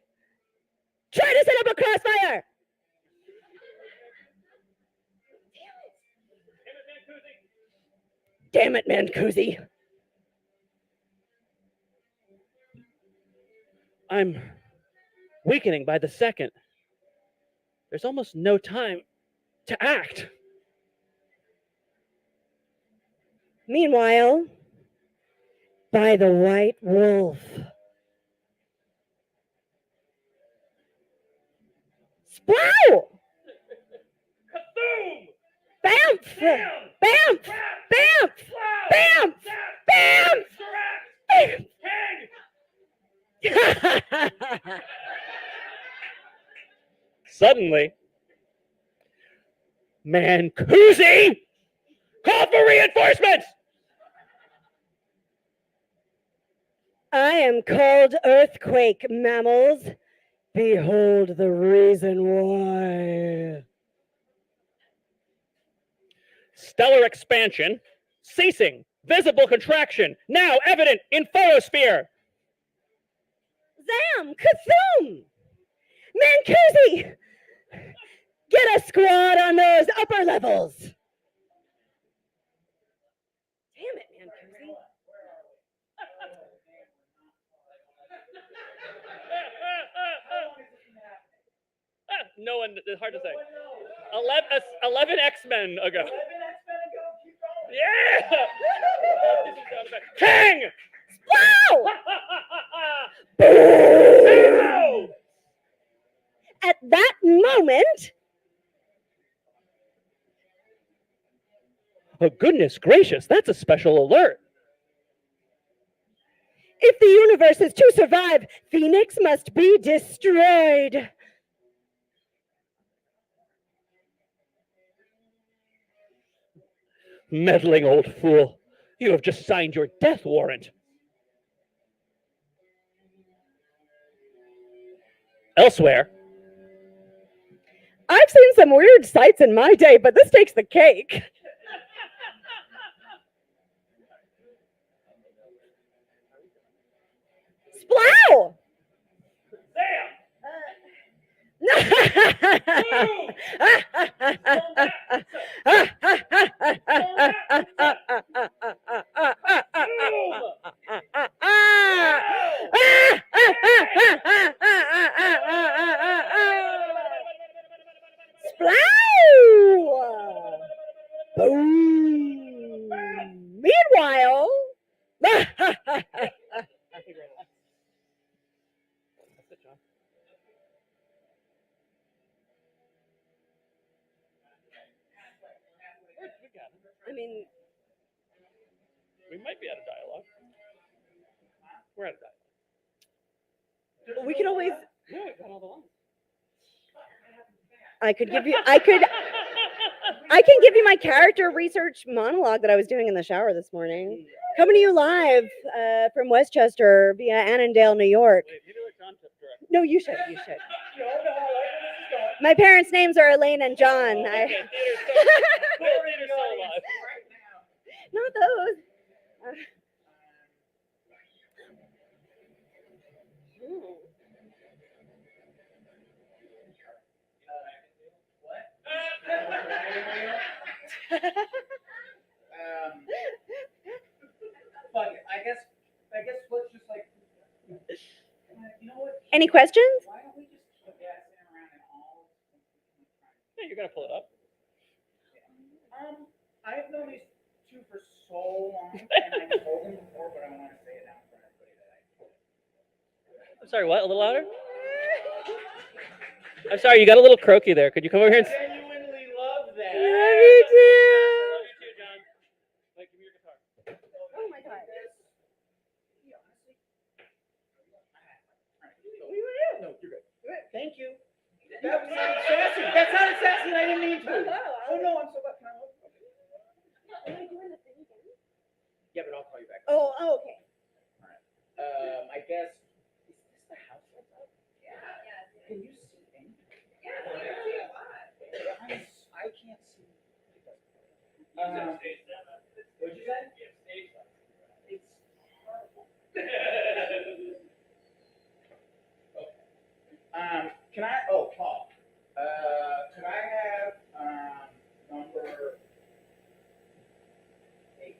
try to set up a crossfire. Damn it, Mancusi. I'm weakening by the second. There's almost no time to act. Meanwhile, by the white wolf. Splow! Kaboom! Bamf! Bam! Bamf! Bamf! Bamf! Bamf! Correct! Bamf! Suddenly, Mancusi! Call for reinforcements! I am called Earthquake, mammals. Behold the reason why. Stellar expansion, ceasing, visible contraction, now evident in photosphere. Zam! Kathum! Mancusi! Get a squad on those upper levels! Damn it, Mancusi. No one, it's hard to say. 11 X-Men ago. 11 X-Men ago, keep going. Yeah! King! Wow! Ow! At that moment, Oh, goodness gracious, that's a special alert. if the universe is to survive, Phoenix must be destroyed. Meddling old fool. You have just signed your death warrant. Elsewhere, I've seen some weird sights in my day, but this takes the cake. Splow! Splow! Boom! Meanwhile, I mean, we might be out of dialogue. We're out of dialogue. we could always. Yeah, we got all the lines. I can give you my character research monologue that I was doing in the shower this morning. Coming to you live from Westchester via Annandale, New York. Wait, maybe let John direct. No, you should. You should. No, I like where this is going. My parents' names are Elaine and John. Okay, theater's so alive. Right now. Not those. Fuck it. I guess let's just like, you know what? Any questions? Why don't we just keep dancing around and all? Yeah, you're gonna pull it up. I've known these two for so long, and I've told them before, but I want to say it now for everybody that I'm sorry, what? A little louder? I'm sorry, you got a little croaky there. Could you come over here and... genuinely love that. Love you too. Love you too, John. Like, give me your guitar. Oh my god. No, you're good. Thank you. That sounded sassy. That sounded sassy, and I didn't mean to. Oh no, I'm so glad. Can I look? Oh, okay. I guess, is this the house that's up? Yeah. Can you see anything? Yeah. You can see a lot. I can't see. What'd you say? It's horrible. Can I, oh, Paul, could I have, number 8?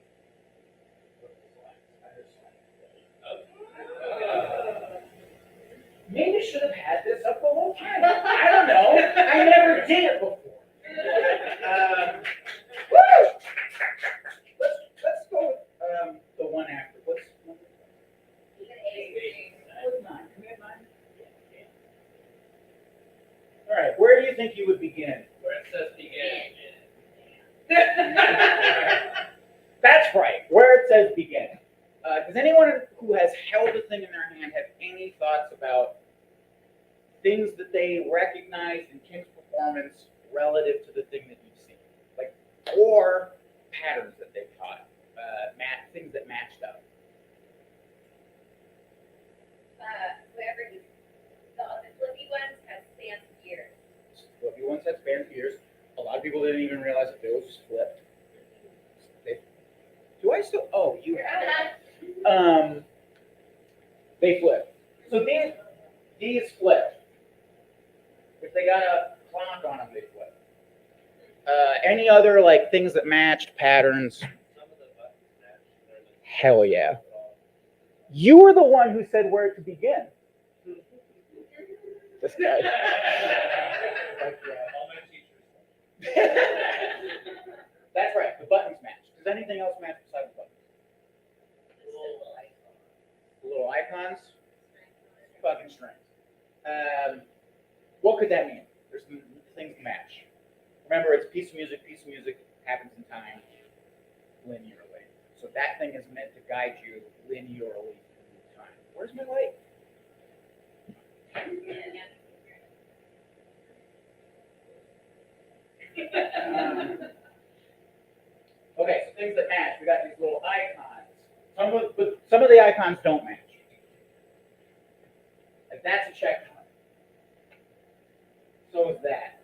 Maybe should have had this up the whole time. I don't know. I never did it before. Woo! Let's go with the one after. What's number? Even 8. What's 9? Can we have 9? All right. Where do you think you would begin? Where it says begin. That's right. Where it says begin. Does anyone who has held a thing in their hand have any thoughts about things that they recognize in Kim's performance relative to the thing that you've seen, like, or patterns that they've caught, things that matched up? Whoever the flippy ones has fancy ears. Flippy ones had span ears. A lot of people didn't even realize that those flipped. Do I still? Oh, you have. They flip. So these flip. If they got a clock on them, they flip. Any other like things that matched patterns? Hell yeah. You were the one who said where to begin. This guy. That's right. The buttons match. Does anything else match besides the buttons? Little icons, fucking strings. What could that mean? There's things match. Remember, it's a piece of music happens in time, linearly. So that thing is meant to guide you linearly through time. Where's my light? Okay, so things that match. We got these little icons. Some of the icons don't match. And that's a check mark. So is that.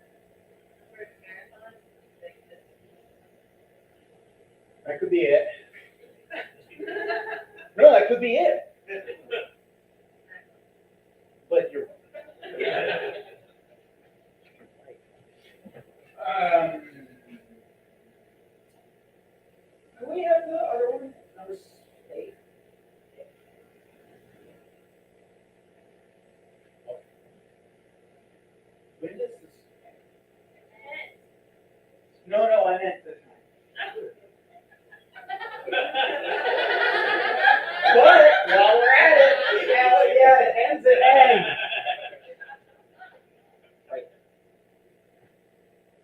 That could be it. No, that could be it. But you're right. Can we have the other one? Number 8. When does this? No, I meant this time. But while we're at it, hell yeah, it ends at N. Right.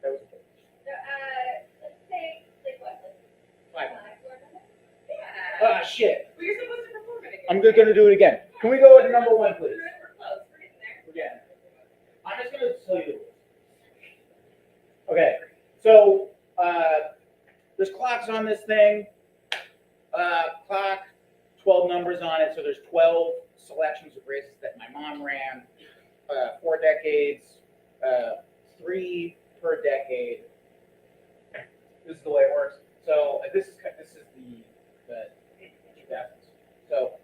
That was So, let's say, like what? 5. Yeah. Ah, shit. Well, you're supposed to perform it again. I'm just gonna do it again. Can we go with number 1, please? We're close. We're getting there. Again. I'm just gonna tell you the rules. Okay. So there's clocks on this thing. Clock, 12 numbers on it. So there's 12 selections of races that my mom ran. 4 decades, 3 per decade. This is the way it works. So this is the 2000s. So.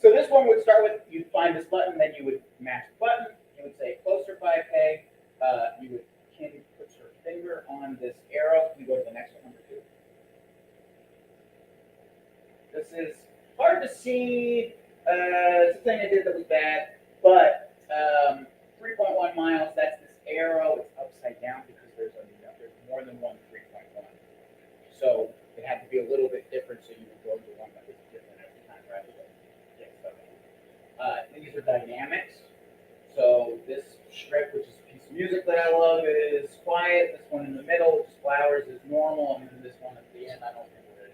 So this one would start with, you'd find this button, then you would match the button, you would say closer 5K, Kim puts her finger on this arrow, we go to the next one, number 2. This is hard to see, it's a thing I did that was bad, but 3.1 miles, that's this arrow, it's upside down because there's more than one 3.1. So it had to be a little bit different, so you would go to one that was different every time, rather than get stuff. These are dynamics. So this strip, which is a piece of music that I love, is quiet. This one in the middle, which is flowers, is normal, and then this one at the end, I don't think what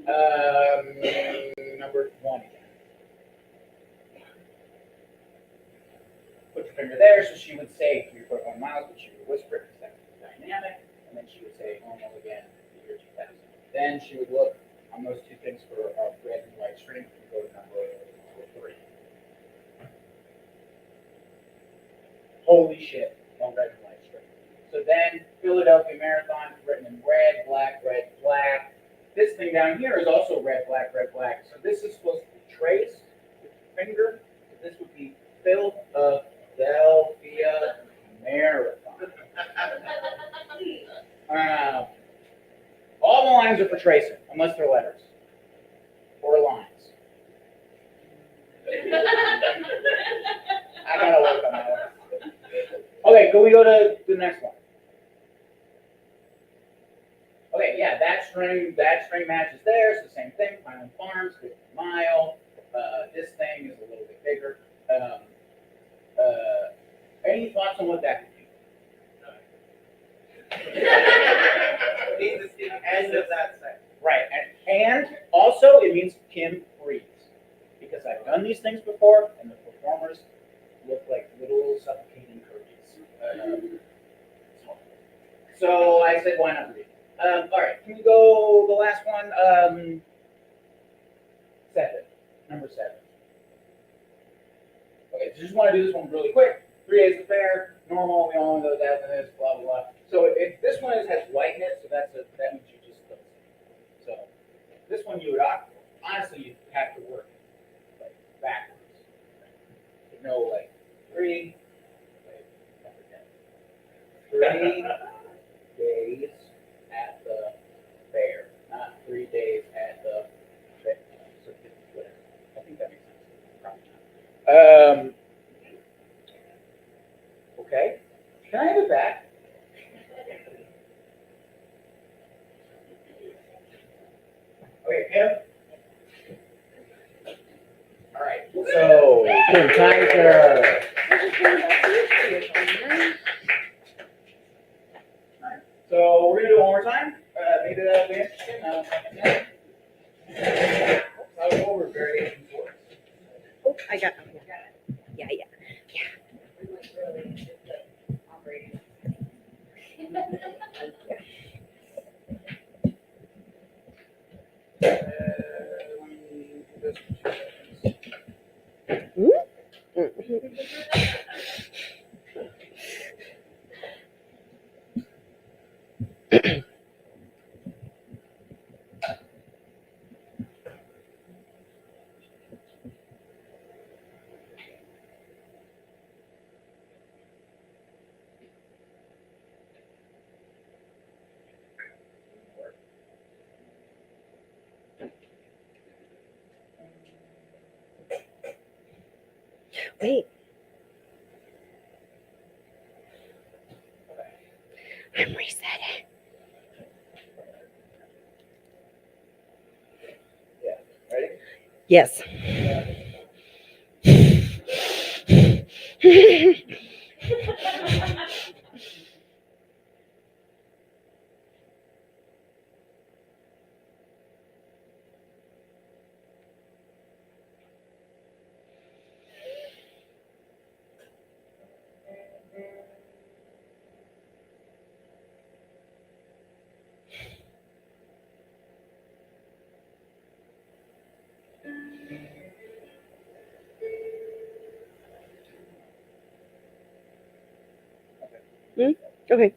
it is. Number 1 again. Put your finger there, so she would say 3.1 miles, but she would whisper it because that's dynamic, and then she would say normal again, the year 2000. Then she would look on those two things for red and white string and go to number 3. Holy shit, on red and white string. So then Philadelphia Marathon written in red, black, red, black. This thing down here is also red, black, red, black. So this is supposed to be traced with your finger. So this would be Philadelphia Marathon. All the lines are for tracing, unless they're letters or lines. I gotta work on that. Okay, can we go to the next one? Okay, yeah, that string matches there. It's the same thing. Highland Farms, 50 mile. This thing is a little bit bigger. Any thoughts on what that could be? It's the end of that sentence. Right, and also it means Kim breathes. Because I've done these things before, and the performers look like little suffocating kirbies. So I said, why not breathe? All right, can we go the last one? 7, number 7. Okay, so just want to do this one really quick. 3 days of fair, normal, we all know that, and this, blah, blah, blah. So if this one has white in it, so that means you just don't see. So this one you would, honestly, you'd have to work like backwards. You know, like 3, like, number 10. 3 days at the fair, not 3 days at the fair. So whatever. I think that makes sense. Probably not. Okay. Can I have it back? Okay, Kim. All right. So, Kim, time to. So we're gonna do it one more time. Maybe that'll be interesting. I'll go over variation four. Oh, I got. Yeah. Wait. I'm resetting. Yeah. Ready? Yes. Okay.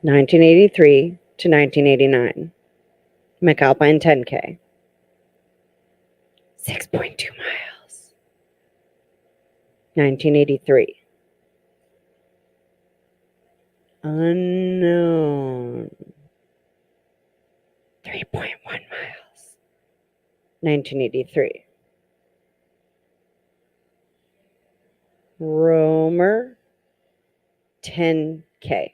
(1983 to 1989) McAlpine 10K, 6.2 miles. 1983. Unknown, 3.1 miles. 1983. Romer 10K,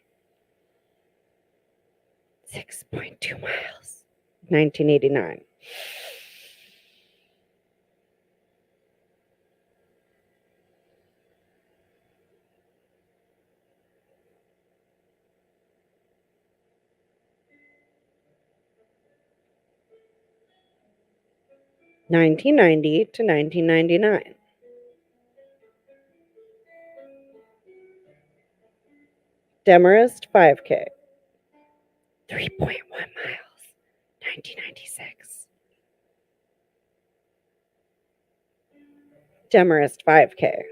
6.2 miles. 1989. (1990 to 1999). Demarest 5K. 3.1 miles. 1996. Demarest 5K.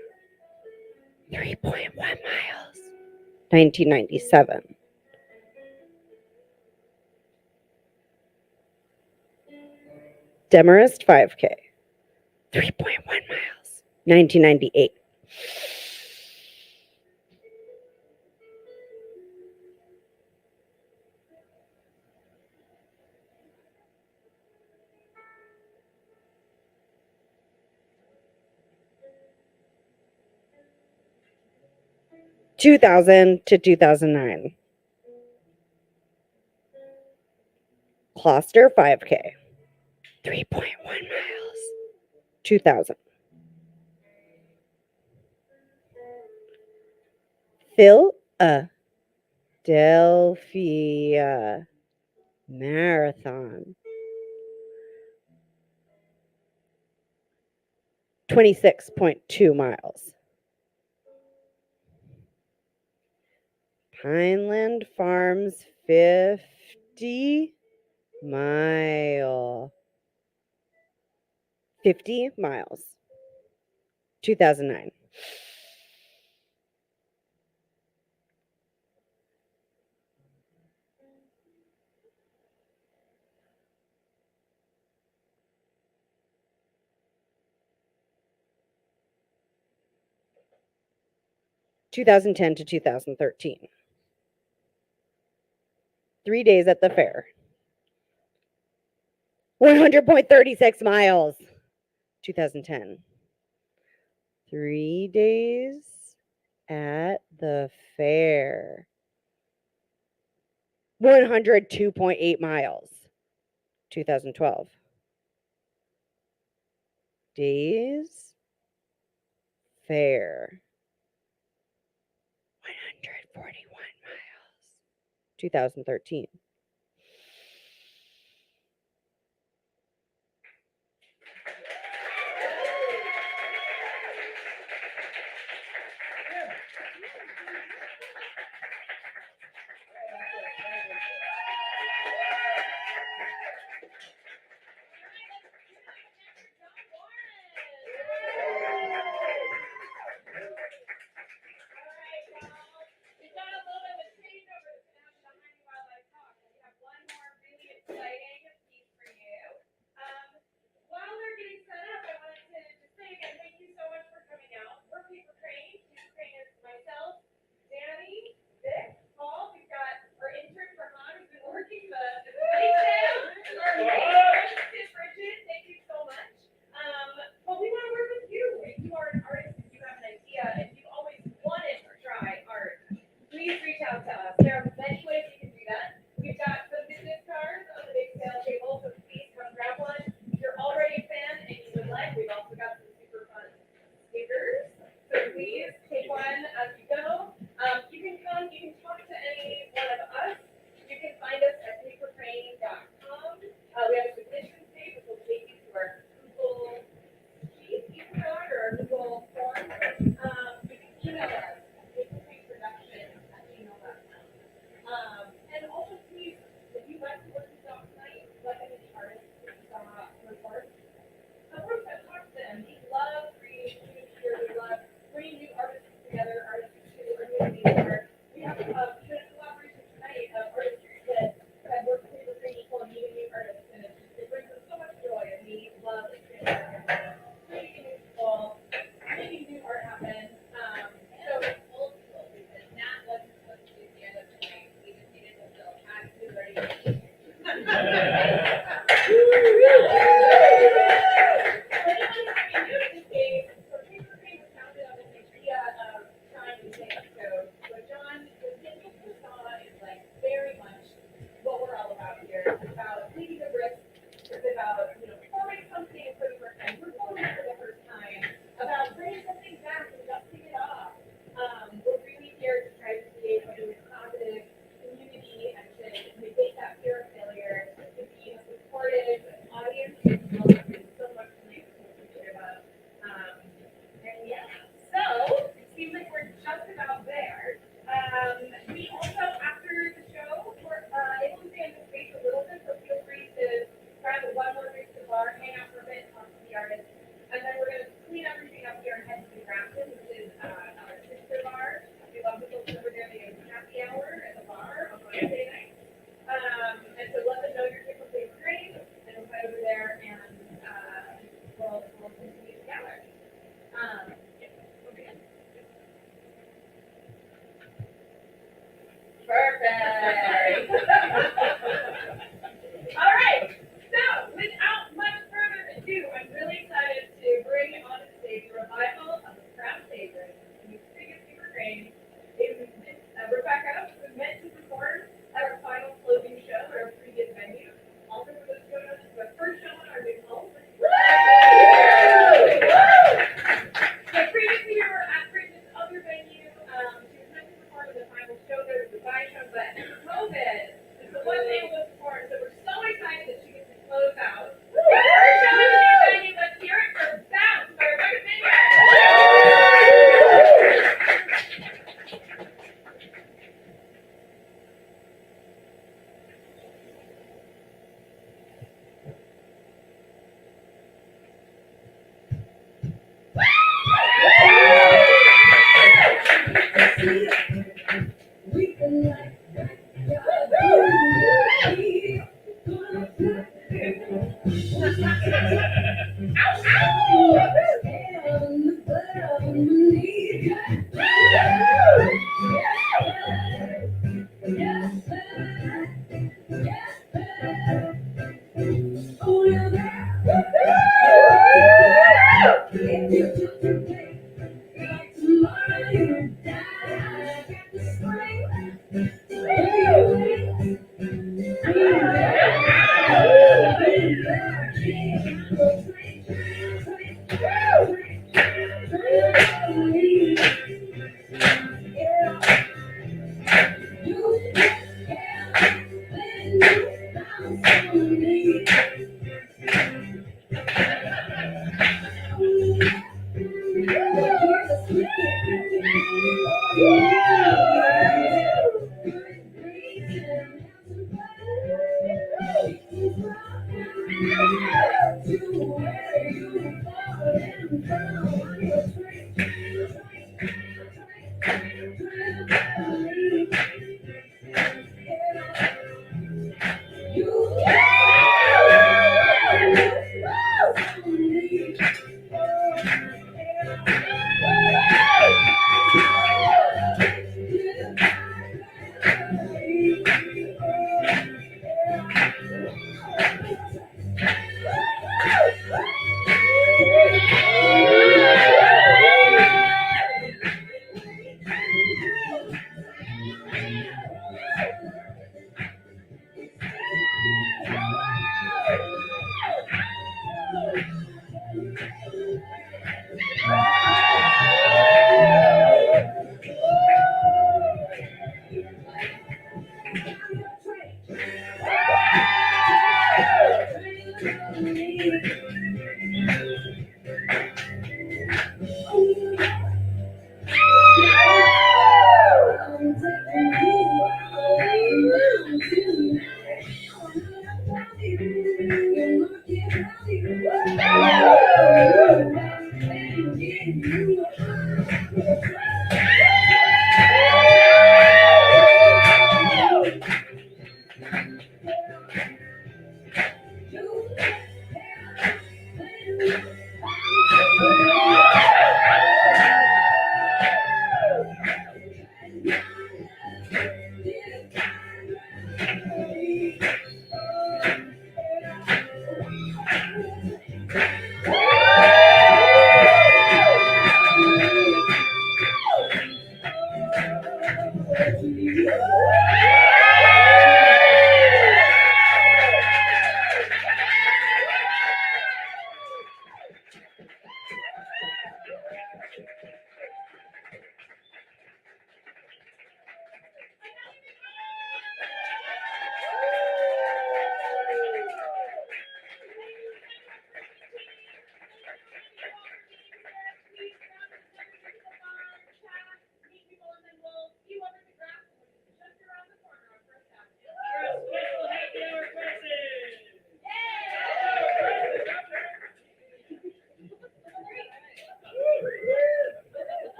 3.1 miles. 1997. Demarest 5K. 3.1 miles. 1998. (2000 to 2009). Gloucester 5K. 3.1 miles. 2000. Philadelphia Marathon. 26.2 miles. Pineland Farms 50 mile. 50 miles. 2009. (2010 to 2013). 3 days at the fair. 100.36 miles. 2010. 3 days at the fair. 102.8 miles. 2012. Days fair. 141 miles. 2013. We got a little bit of a changeover to National Wildlife Talk.